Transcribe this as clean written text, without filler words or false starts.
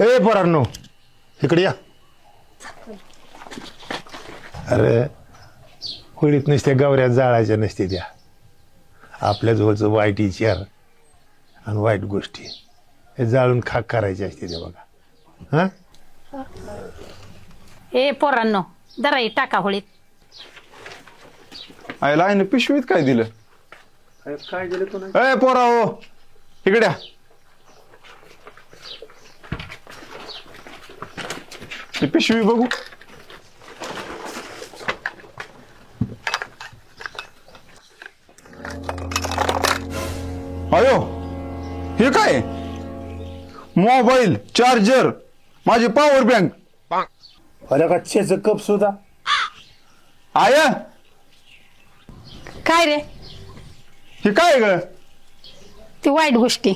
ए पोरांनो इकडे या. अरे होळीत नुसत्या गवऱ्यात जाळायच्या नसते त्या. आपल्या जवळचं वाईट विचार आणि वाईट गोष्टी हे जाळून खाक करायचे असते ते बघा. हा ए पोरांनो जरा ही टाका होळीत. आयला आहे ना पिशवीत काय दिलं? काय दिलं तू? ए पोरा हो इकडे या. ही पिशवी बघू. अयो हे काय? मोबाईल, चार्जर, माझी पॉवर बँक. अरे कच्च्याचं कप सुद्धा. आया काय रे हे काय ग? ती वाईट गोष्टी